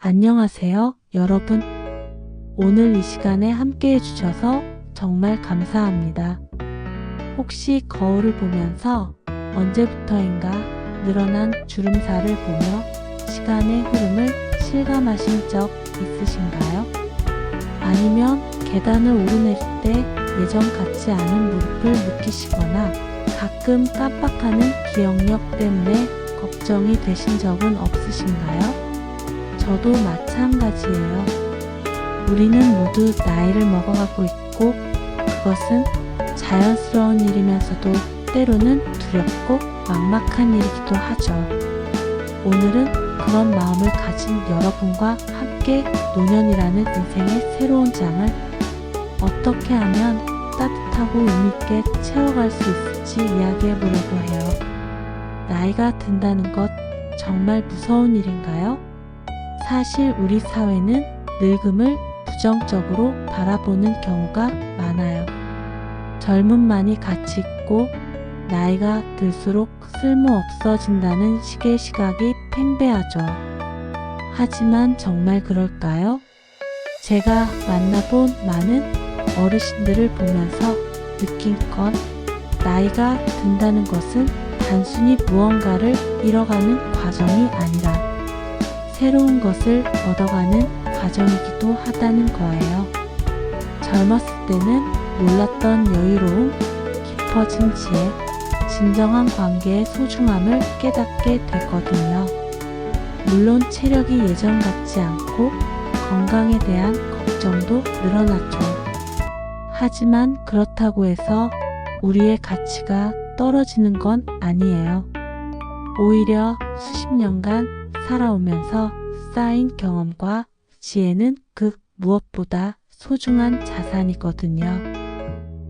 안녕하세요, 여러분. 오늘 이 시간에 함께 해주셔서 정말 감사합니다. 혹시 거울을 보면서 언제부터인가 늘어난 주름살을 보며 시간의 흐름을 실감하신 적 있으신가요? 아니면 계단을 오르내릴 때 예전 같지 않은 무릎을 느끼시거나 가끔 깜빡하는 기억력 때문에 걱정이 되신 적은 없으신가요? 저도 마찬가지예요. 우리는 모두 나이를 먹어가고 있고 그것은 자연스러운 일이면서도 때로는 두렵고 막막한 일이기도 하죠. 오늘은 그런 마음을 가진 여러분과 함께 노년이라는 인생의 새로운 장을 어떻게 하면 따뜻하고 의미있게 채워갈 수 있을지 이야기해보려고 해요. 나이가 든다는 것 정말 무서운 일인가요? 사실 우리 사회는 늙음을 부정적으로 바라보는 경우가 많아요. 젊음만이 가치 있고 나이가 들수록 쓸모없어진다는 식의 시각이 팽배하죠. 하지만 정말 그럴까요? 제가 만나본 많은 어르신들을 보면서 느낀 건 나이가 든다는 것은 단순히 무언가를 잃어가는 과정이 아니라 새로운 것을 얻어가는 과정이기도 하다는 거예요. 젊었을 때는 몰랐던 여유로움, 깊어진 지혜, 진정한 관계의 소중함을 깨닫게 되거든요. 물론 체력이 예전 같지 않고 건강에 대한 걱정도 늘어났죠. 하지만 그렇다고 해서 우리의 가치가 떨어지는 건 아니에요. 오히려 수십 년간 살아오면서 쌓인 경험과 지혜는 그 무엇보다 소중한 자산이거든요.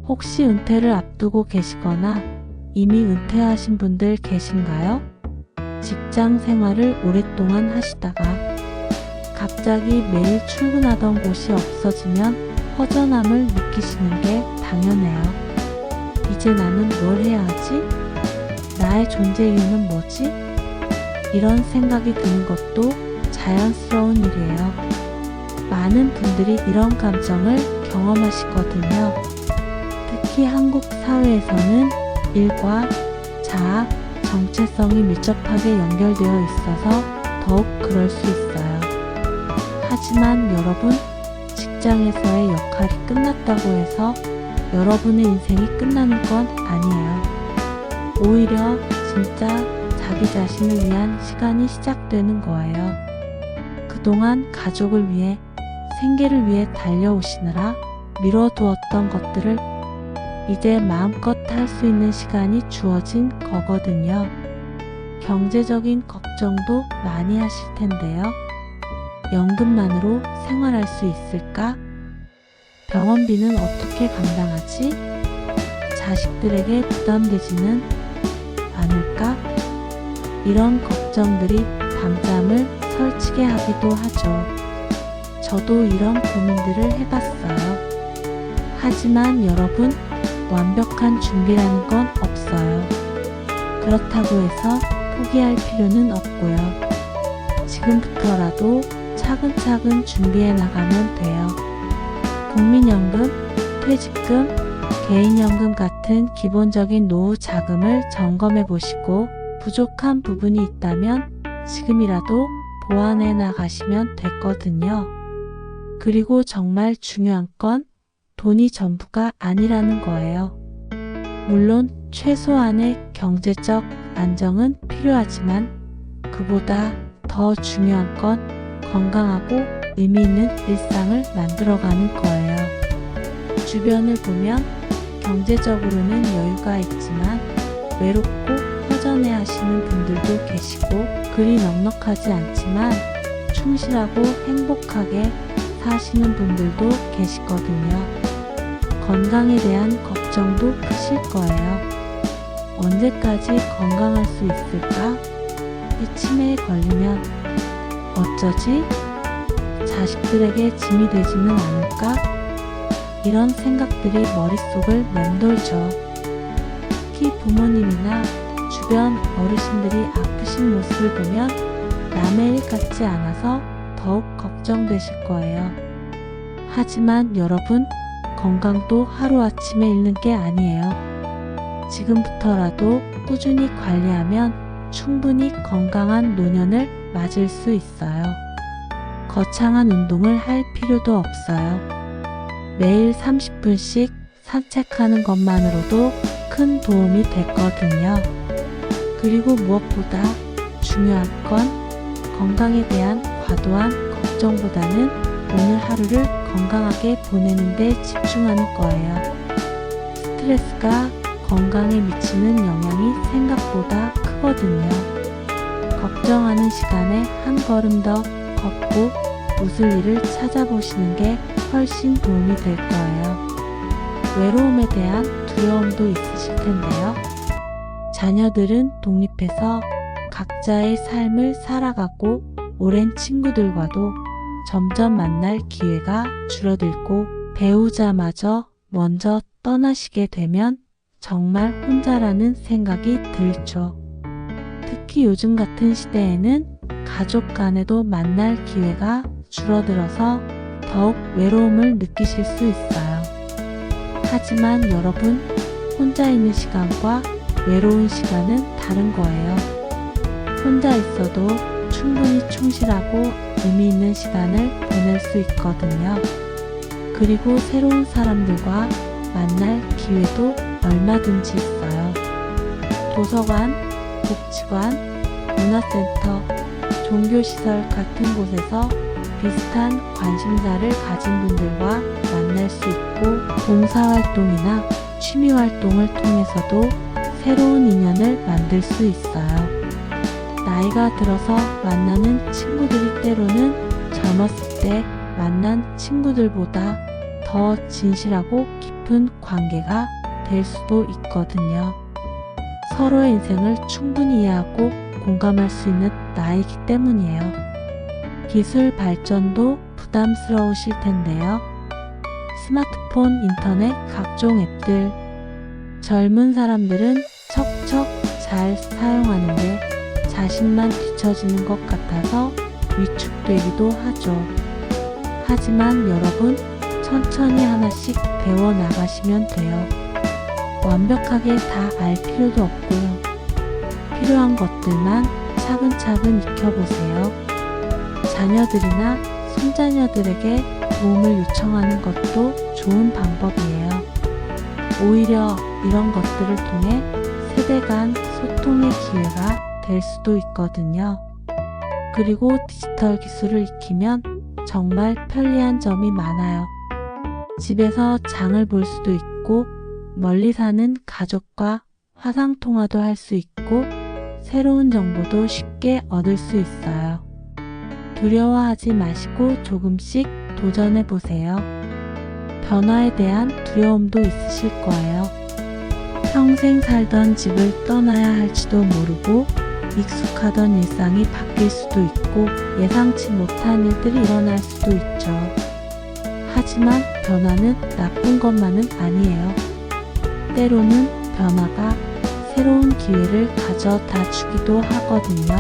혹시 은퇴를 앞두고 계시거나 이미 은퇴하신 분들 계신가요? 직장 생활을 오랫동안 하시다가 갑자기 매일 출근하던 곳이 없어지면 허전함을 느끼시는 게 당연해요. 이제 나는 뭘 해야 하지? 나의 존재 이유는 뭐지? 이런 생각이 드는 것도 자연스러운 일이에요. 많은 분들이 이런 감정을 경험하시거든요. 특히 한국 사회에서는 일과 자아, 정체성이 밀접하게 연결되어 있어서 더욱 그럴 수 있어요. 하지만 여러분, 직장에서의 역할이 끝났다고 해서 여러분의 인생이 끝나는 건 아니에요. 오히려 진짜 자기 자신을 위한 시간이 시작되는 거예요. 그동안 가족을 위해, 생계를 위해 달려오시느라 미뤄두었던 것들을 이제 마음껏 할 수 있는 시간이 주어진 거거든요. 경제적인 걱정도 많이 하실 텐데요. 연금만으로 생활할 수 있을까? 병원비는 어떻게 감당하지? 자식들에게 부담되지는 않을까? 이런 걱정들이 밤잠을 설치게 하기도 하죠. 저도 이런 고민들을 해봤어요. 하지만 여러분, 완벽한 준비라는 건 없어요. 그렇다고 해서 포기할 필요는 없고요. 지금부터라도 차근차근 준비해 나가면 돼요. 국민연금, 퇴직금, 개인연금 같은 기본적인 노후 자금을 점검해 보시고 부족한 부분이 있다면 지금이라도 보완해 나가시면 됐거든요. 그리고 정말 중요한 건 돈이 전부가 아니라는 거예요. 물론 최소한의 경제적 안정은 필요하지만 그보다 더 중요한 건 건강하고 의미 있는 일상을 만들어가는 거예요. 주변을 보면 경제적으로는 여유가 있지만 외롭고 허전해 하시는 분들도 계시고 그리 넉넉하지 않지만 충실하고 행복하게 사시는 분들도 계시거든요. 건강에 대한 걱정도 크실 거예요. 언제까지 건강할 수 있을까? 이 치매에 걸리면 어쩌지? 자식들에게 짐이 되지는 않을까? 이런 생각들이 머릿속을 맴돌죠. 특히 부모님이나 주변 어르신들이 아프신 모습을 보면 남의 일 같지 않아서 더욱 걱정되실 거예요. 하지만 여러분, 건강도 하루아침에 잃는 게 아니에요. 지금부터라도 꾸준히 관리하면 충분히 건강한 노년을 맞을 수 있어요. 거창한 운동을 할 필요도 없어요. 매일 30분씩 산책하는 것만으로도 큰 도움이 됐거든요. 그리고 무엇보다 중요한 건 건강에 대한 과도한 걱정보다는 오늘 하루를 건강하게 보내는 데 집중하는 거예요. 스트레스가 건강에 미치는 영향이 생각보다 크거든요. 걱정하는 시간에 한 걸음 더 걷고 웃을 일을 찾아보시는 게 훨씬 도움이 될 거예요. 외로움에 대한 두려움도 있으실 텐데요. 자녀들은 독립해서 각자의 삶을 살아가고 오랜 친구들과도 점점 만날 기회가 줄어들고 배우자마저 먼저 떠나시게 되면 정말 혼자라는 생각이 들죠. 특히 요즘 같은 시대에는 가족 간에도 만날 기회가 줄어들어서 더욱 외로움을 느끼실 수 있어요. 하지만 여러분, 혼자 있는 시간과 외로운 시간은 다른 거예요. 혼자 있어도 충분히 충실하고 의미 있는 시간을 보낼 수 있거든요. 그리고 새로운 사람들과 만날 기회도 얼마든지 있어요. 도서관, 복지관, 문화센터, 종교시설 같은 곳에서 비슷한 관심사를 가진 분들과 만날 수 있고 봉사활동이나 취미활동을 통해서도 새로운 인연을 만들 수 있어요. 나이가 들어서 만나는 친구들이 때로는 젊었을 때 만난 친구들보다 더 진실하고 깊은 관계가 될 수도 있거든요. 서로의 인생을 충분히 이해하고 공감할 수 있는 나이기 때문이에요. 기술 발전도 부담스러우실 텐데요. 스마트폰, 인터넷, 각종 앱들. 젊은 사람들은 척척 잘 사용하는데 자신만 뒤처지는 것 같아서 위축되기도 하죠. 하지만 여러분, 천천히 하나씩 배워나가시면 돼요. 완벽하게 다 알 필요도 없고요. 필요한 것들만 차근차근 익혀보세요. 자녀들이나 손자녀들에게 도움을 요청하는 것도 좋은 방법이에요. 오히려 이런 것들을 통해 세대 간 소통의 기회가 될 수도 있거든요. 그리고 디지털 기술을 익히면 정말 편리한 점이 많아요. 집에서 장을 볼 수도 있고 멀리 사는 가족과 화상통화도 할 수 있고 새로운 정보도 쉽게 얻을 수 있어요. 두려워하지 마시고 조금씩 도전해 보세요. 변화에 대한 두려움도 있으실 거예요. 평생 살던 집을 떠나야 할지도 모르고 익숙하던 일상이 바뀔 수도 있고 예상치 못한 일들이 일어날 수도 있죠. 하지만 변화는 나쁜 것만은 아니에요. 때로는 변화가 새로운 기회를 가져다 주기도 하거든요.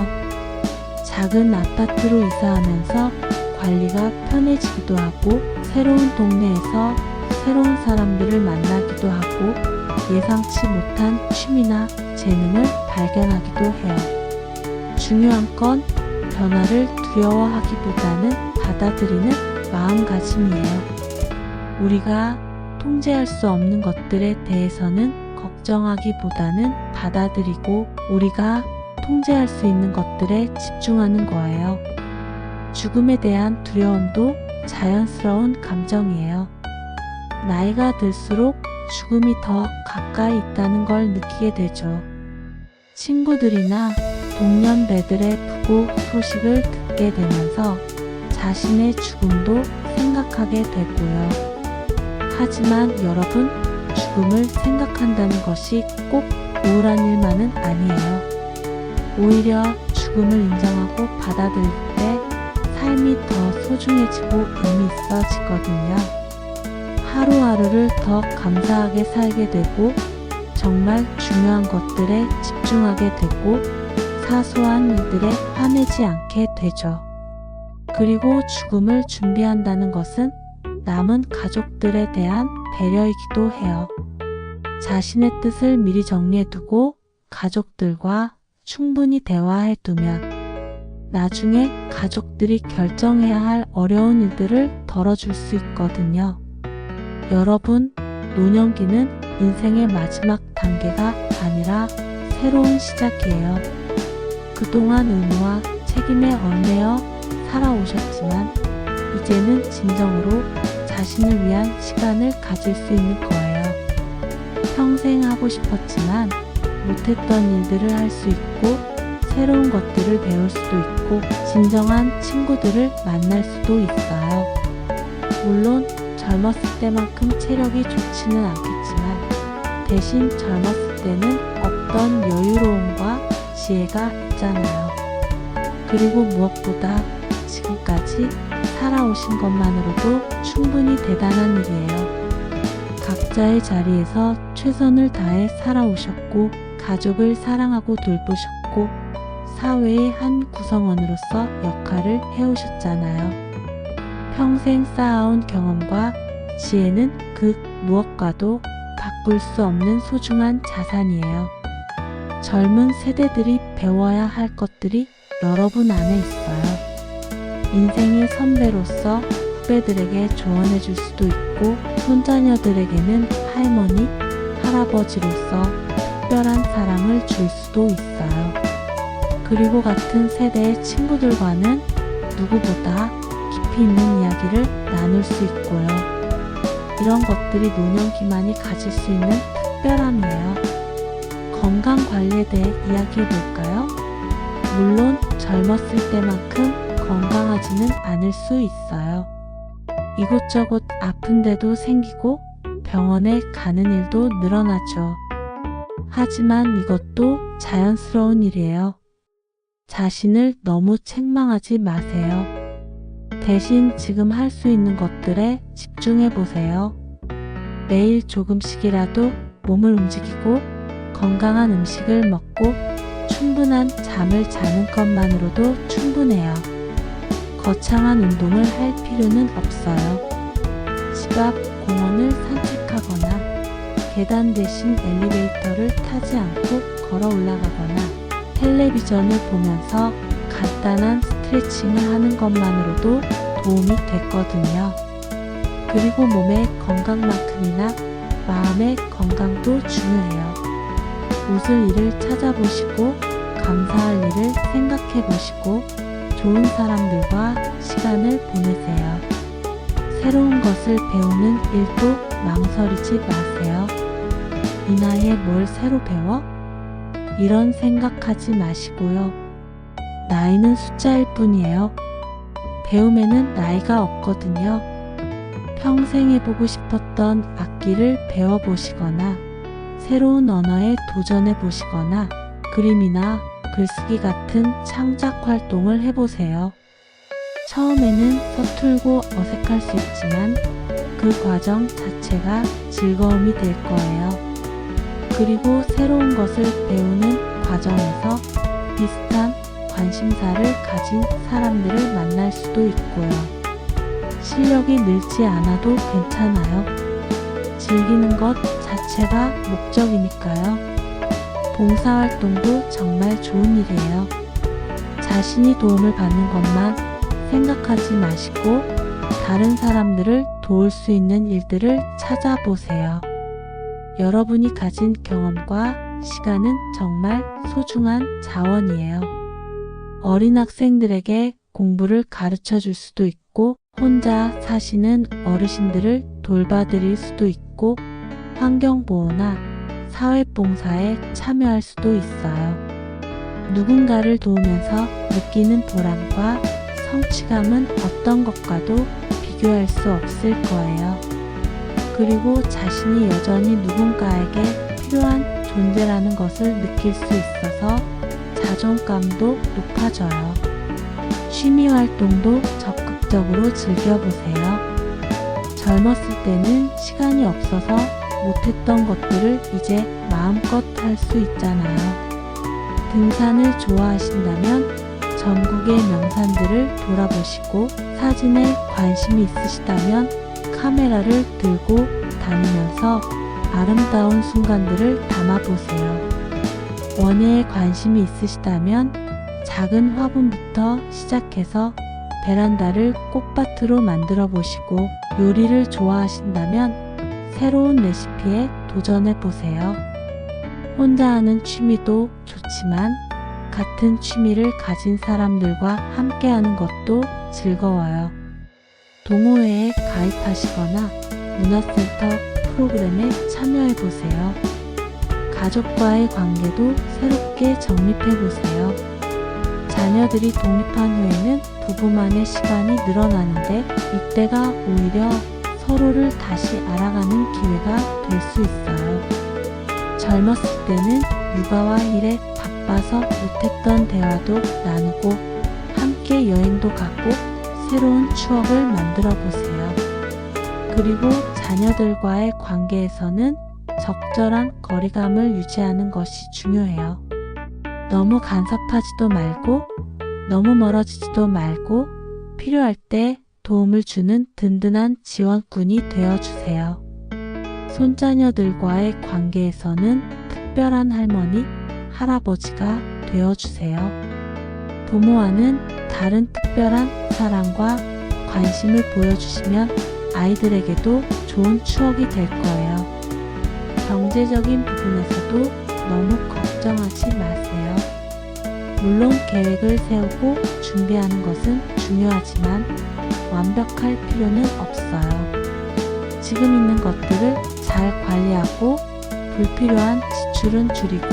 작은 아파트로 이사하면서 관리가 편해지기도 하고 새로운 동네에서 새로운 사람들을 만나기도 하고 예상치 못한 취미나 재능을 발견하기도 해요. 중요한 건 변화를 두려워하기보다는 받아들이는 마음가짐이에요. 우리가 통제할 수 없는 것들에 대해서는 걱정하기보다는 받아들이고 우리가 통제할 수 있는 것들에 집중하는 거예요. 죽음에 대한 두려움도 자연스러운 감정이에요. 나이가 들수록 죽음이 더 가까이 있다는 걸 느끼게 되죠. 친구들이나 동년배들의 부고 소식을 듣게 되면서 자신의 죽음도 생각하게 되고요. 하지만 여러분, 죽음을 생각한다는 것이 꼭 우울한 일만은 아니에요. 오히려 죽음을 인정하고 받아들일 때 삶이 더 소중해지고 의미 있어지거든요. 하루하루를 더 감사하게 살게 되고 정말 중요한 것들에 집중하게 되고 사소한 일들에 화내지 않게 되죠. 그리고 죽음을 준비한다는 것은 남은 가족들에 대한 배려이기도 해요. 자신의 뜻을 미리 정리해두고 가족들과 충분히 대화해두면 나중에 가족들이 결정해야 할 어려운 일들을 덜어줄 수 있거든요. 여러분, 노년기는 인생의 마지막 단계가 아니라 새로운 시작이에요. 그동안 의무와 책임에 얽매여 살아오셨지만 이제는 진정으로 자신을 위한 시간을 가질 수 있는 거예요. 평생 하고 싶었지만 못했던 일들을 할 수 있고 새로운 것들을 배울 수도 있고 진정한 친구들을 만날 수도 있어요. 물론 젊었을 때만큼 체력이 좋지는 않겠지만 대신 젊었을 때는 없던 여유로움과 지혜가 있잖아요. 그리고 무엇보다 지금까지 살아오신 것만으로도 충분히 대단한 일이에요. 각자의 자리에서 최선을 다해 살아오셨고 가족을 사랑하고 돌보셨고 사회의 한 구성원으로서 역할을 해오셨잖아요. 평생 쌓아온 경험과 지혜는 그 무엇과도 바꿀 수 없는 소중한 자산이에요. 젊은 세대들이 배워야 할 것들이 여러분 안에 있어요. 인생의 선배로서 후배들에게 조언해 줄 수도 있고 손자녀들에게는 할머니, 할아버지로서 특별한 사랑을 줄 수도 있어요. 그리고 같은 세대의 친구들과는 누구보다 깊이 있는 이야기를 나눌 수 있고요. 이런 것들이 노년기만이 가질 수 있는 특별함이에요. 건강 관리에 대해 이야기해 볼까요? 물론 젊었을 때만큼 건강하지는 않을 수 있어요. 이곳저곳 아픈 데도 생기고 병원에 가는 일도 늘어나죠. 하지만 이것도 자연스러운 일이에요. 자신을 너무 책망하지 마세요. 대신 지금 할 수 있는 것들에 집중해 보세요. 매일 조금씩이라도 몸을 움직이고 건강한 음식을 먹고 충분한 잠을 자는 것만으로도 충분해요. 거창한 운동을 할 필요는 없어요. 집 앞 공원을 산책하거나 계단 대신 엘리베이터를 타지 않고 걸어 올라가거나 텔레비전을 보면서 간단한 스트레칭을 하는 것만으로도 도움이 됐거든요. 그리고 몸의 건강만큼이나 마음의 건강도 중요해요. 웃을 일을 찾아보시고 감사할 일을 생각해 보시고 좋은 사람들과 시간을 보내세요. 새로운 것을 배우는 일도 망설이지 마세요. 이 나이에 뭘 새로 배워? 이런 생각하지 마시고요. 나이는 숫자일 뿐이에요. 배움에는 나이가 없거든요. 평생 해보고 싶었던 악기를 배워보시거나 새로운 언어에 도전해보시거나 그림이나 글쓰기 같은 창작 활동을 해보세요. 처음에는 서툴고 어색할 수 있지만 그 과정 자체가 즐거움이 될 거예요. 그리고 새로운 것을 배우는 과정에서 비슷한 관심사를 가진 사람들을 만날 수도 있고요. 실력이 늘지 않아도 괜찮아요. 즐기는 것 자체가 목적이니까요. 봉사활동도 정말 좋은 일이에요. 자신이 도움을 받는 것만 생각하지 마시고 다른 사람들을 도울 수 있는 일들을 찾아보세요. 여러분이 가진 경험과 시간은 정말 소중한 자원이에요. 어린 학생들에게 공부를 가르쳐 줄 수도 있고 혼자 사시는 어르신들을 돌봐드릴 수도 있고 환경보호나 사회봉사에 참여할 수도 있어요. 누군가를 도우면서 느끼는 보람과 성취감은 어떤 것과도 비교할 수 없을 거예요. 그리고 자신이 여전히 누군가에게 필요한 존재라는 것을 느낄 수 있어서 자존감도 높아져요. 취미 활동도 적극적으로 즐겨보세요. 젊었을 때는 시간이 없어서 못했던 것들을 이제 마음껏 할 수 있잖아요. 등산을 좋아하신다면 전국의 명산들을 돌아보시고 사진에 관심이 있으시다면 카메라를 들고 다니면서 아름다운 순간들을 담아보세요. 원예에 관심이 있으시다면 작은 화분부터 시작해서 베란다를 꽃밭으로 만들어 보시고 요리를 좋아하신다면 새로운 레시피에 도전해 보세요. 혼자 하는 취미도 좋지만 같은 취미를 가진 사람들과 함께하는 것도 즐거워요. 동호회에 가입하시거나 문화센터 프로그램에 참여해 보세요. 가족과의 관계도 새롭게 정립해 보세요. 자녀들이 독립한 후에는 부부만의 시간이 늘어나는데 이때가 오히려 서로를 다시 알아가는 기회가 될 수 있어요. 젊었을 때는 육아와 일에 바빠서 못했던 대화도 나누고 함께 여행도 가고 새로운 추억을 만들어 보세요. 그리고 자녀들과의 관계에서는 적절한 거리감을 유지하는 것이 중요해요. 너무 간섭하지도 말고 너무 멀어지지도 말고 필요할 때 도움을 주는 든든한 지원꾼이 되어주세요. 손자녀들과의 관계에서는 특별한 할머니, 할아버지가 되어주세요. 부모와는 다른 특별한 사랑과 관심을 보여주시면 아이들에게도 좋은 추억이 될 거예요. 경제적인 부분에서도 너무 걱정하지 마세요. 물론 계획을 세우고 준비하는 것은 중요하지만 완벽할 필요는 없어요. 지금 있는 것들을 잘 관리하고 불필요한 지출은 줄이고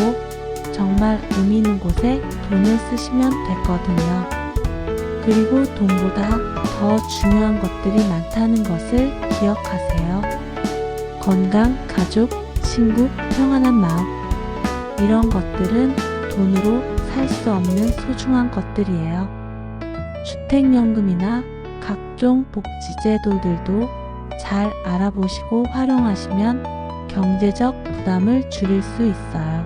정말 의미 있는 곳에 돈을 쓰시면 되거든요. 그리고 돈보다 더 중요한 것들이 많다는 것을 기억하세요. 건강, 가족, 친구, 평안한 마음. 이런 것들은 돈으로 살 수 없는 소중한 것들이에요. 주택연금이나 각종 복지제도들도 잘 알아보시고 활용하시면 경제적 부담을 줄일 수 있어요.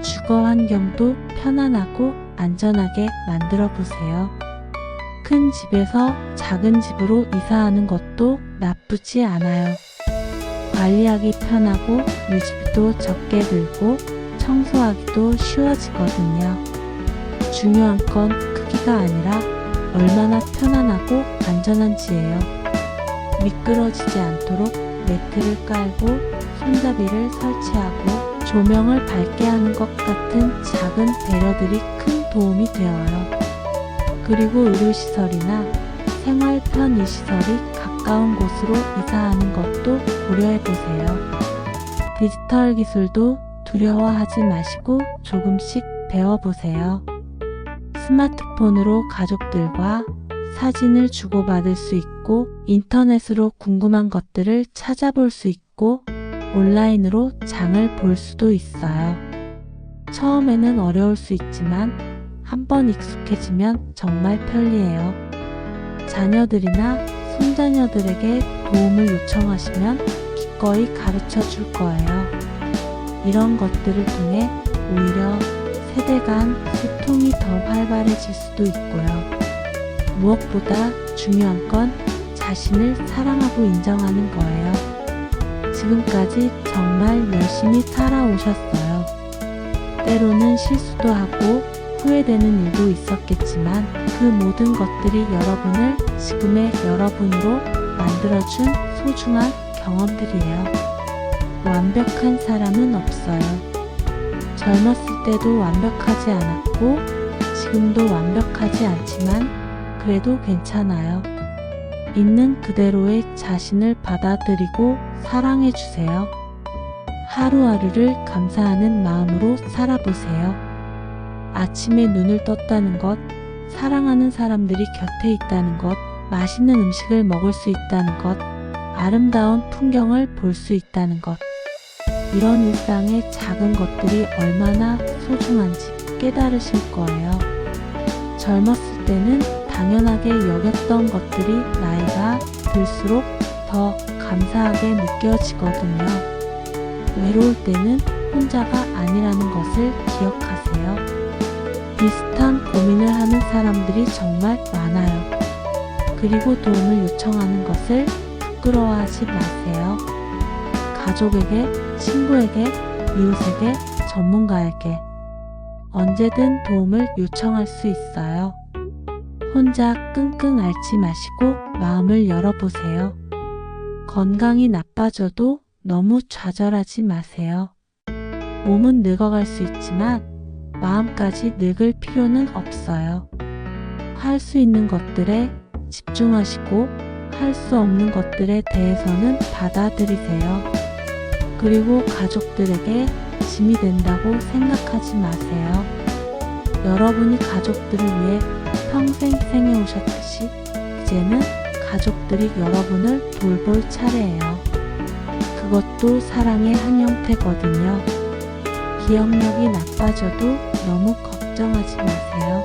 주거 환경도 편안하고 안전하게 만들어 보세요. 큰 집에서 작은 집으로 이사하는 것도 나쁘지 않아요. 관리하기 편하고 유지비도 적게 들고 청소하기도 쉬워지거든요. 중요한 건 크기가 아니라 얼마나 편안하고 안전한지예요. 미끄러지지 않도록 매트를 깔고 손잡이를 설치하고 조명을 밝게 하는 것 같은 작은 배려들이 큰 도움이 되어요. 그리고 의료시설이나 생활 편의시설이 가까운 곳으로 이사하는 것도 고려해보세요. 디지털 기술도 두려워하지 마시고 조금씩 배워보세요. 스마트폰으로 가족들과 사진을 주고받을 수 있고 인터넷으로 궁금한 것들을 찾아볼 수 있고 온라인으로 장을 볼 수도 있어요. 처음에는 어려울 수 있지만 한번 익숙해지면 정말 편리해요. 자녀들이나 손자녀들에게 도움을 요청하시면 기꺼이 가르쳐 줄 거예요. 이런 것들을 통해 오히려 세대 간 소통이 더 활발해질 수도 있고요. 무엇보다 중요한 건 자신을 사랑하고 인정하는 거예요. 지금까지 정말 열심히 살아오셨어요. 때로는 실수도 하고 후회되는 일도 있었겠지만 그 모든 것들이 여러분을 지금의 여러분으로 만들어준 소중한 경험들이에요. 완벽한 사람은 없어요. 젊었을 때도 완벽하지 않았고 지금도 완벽하지 않지만 그래도 괜찮아요. 있는 그대로의 자신을 받아들이고 사랑해주세요. 하루하루를 감사하는 마음으로 살아보세요. 아침에 눈을 떴다는 것, 사랑하는 사람들이 곁에 있다는 것, 맛있는 음식을 먹을 수 있다는 것, 아름다운 풍경을 볼 수 있다는 것. 이런 일상의 작은 것들이 얼마나 소중한지 깨달으실 거예요. 젊었을 때는 당연하게 여겼던 것들이 나이가 들수록 더 감사하게 느껴지거든요. 외로울 때는 혼자가 아니라는 것을 기억하세요. 비슷한 고민을 하는 사람들이 정말 많아요. 그리고 도움을 요청하는 것을 부끄러워하지 마세요. 가족에게, 친구에게, 이웃에게, 전문가에게 언제든 도움을 요청할 수 있어요. 혼자 끙끙 앓지 마시고 마음을 열어보세요. 건강이 나빠져도 너무 좌절하지 마세요. 몸은 늙어갈 수 있지만 마음까지 늙을 필요는 없어요. 할 수 있는 것들에 집중하시고 할 수 없는 것들에 대해서는 받아들이세요. 그리고 가족들에게 짐이 된다고 생각하지 마세요. 여러분이 가족들을 위해 평생 희생해 오셨듯이 이제는 가족들이 여러분을 돌볼 차례예요. 그것도 사랑의 한 형태거든요. 기억력이 나빠져도 너무 걱정하지 마세요.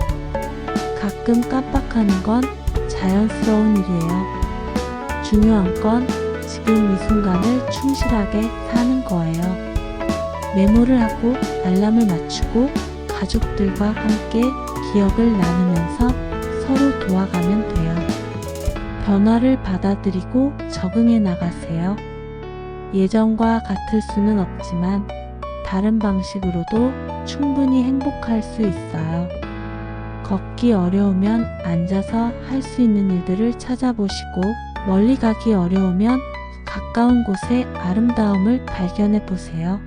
가끔 깜빡하는 건 자연스러운 일이에요. 중요한 건 지금 이 순간을 충실하게 사는 거예요. 메모를 하고 알람을 맞추고 가족들과 함께 기억을 나누면서 서로 도와가면 돼요. 변화를 받아들이고 적응해 나가세요. 예전과 같을 수는 없지만 다른 방식으로도 충분히 행복할 수 있어요. 걷기 어려우면 앉아서 할 수 있는 일들을 찾아보시고 멀리 가기 어려우면 가까운 곳의 아름다움을 발견해 보세요.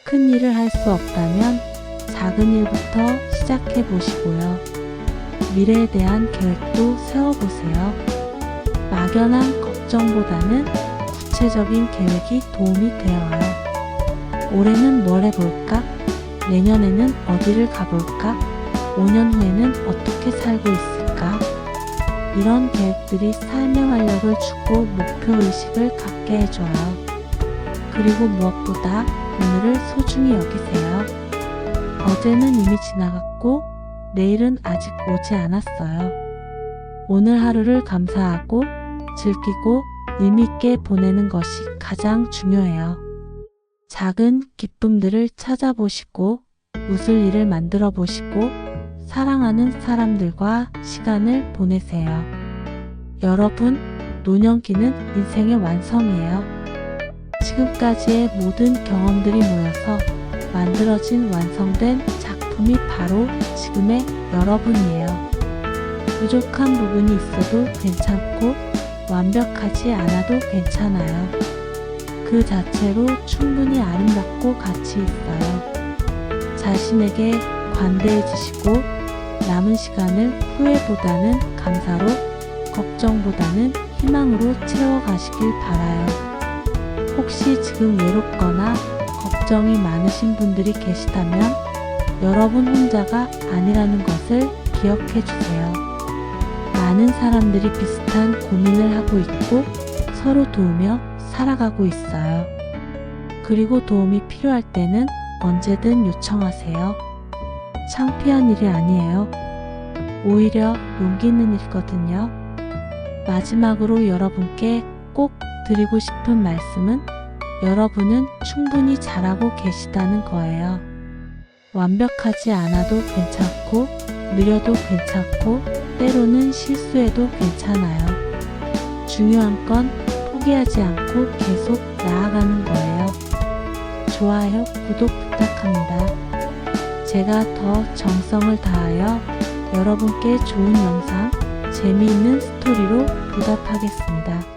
큰 일을 할 수 없다면 작은 일부터 시작해 보시고요. 미래에 대한 계획도 세워보세요. 막연한 걱정보다는 구체적인 계획이 도움이 되어요. 올해는 뭘 해볼까? 내년에는 어디를 가볼까? 5년 후에는 어떻게 살고 있을까? 이런 계획들이 삶의 활력을 주고 목표의식을 갖게 해줘요. 그리고 무엇보다 오늘을 소중히 여기세요. 어제는 이미 지나갔고 내일은 아직 오지 않았어요. 오늘 하루를 감사하고 즐기고 의미있게 보내는 것이 가장 중요해요. 작은 기쁨들을 찾아보시고 웃을 일을 만들어 보시고 사랑하는 사람들과 시간을 보내세요. 여러분, 노년기는 인생의 완성이에요. 지금까지의 모든 경험들이 모여서 만들어진 완성된 작품이 바로 지금의 여러분이에요. 부족한 부분이 있어도 괜찮고 완벽하지 않아도 괜찮아요. 그 자체로 충분히 아름답고 가치 있어요. 자신에게 관대해지시고 남은 시간을 후회보다는 감사로, 걱정보다는 희망으로 채워가시길 바라요. 혹시 지금 외롭거나 걱정이 많으신 분들이 계시다면 여러분 혼자가 아니라는 것을 기억해 주세요. 많은 사람들이 비슷한 고민을 하고 있고 서로 도우며 살아가고 있어요. 그리고 도움이 필요할 때는 언제든 요청하세요. 창피한 일이 아니에요. 오히려 용기 있는 일이거든요. 마지막으로 여러분께 꼭 드리고 싶은 말씀은 여러분은 충분히 잘하고 계시다는 거예요. 완벽하지 않아도 괜찮고 느려도 괜찮고 때로는 실수해도 괜찮아요. 중요한 건 포기하지 않고 계속 나아가는 거예요. 좋아요, 구독 부탁합니다. 제가 더 정성을 다하여 여러분께 좋은 영상, 재미있는 스토리로 보답하겠습니다.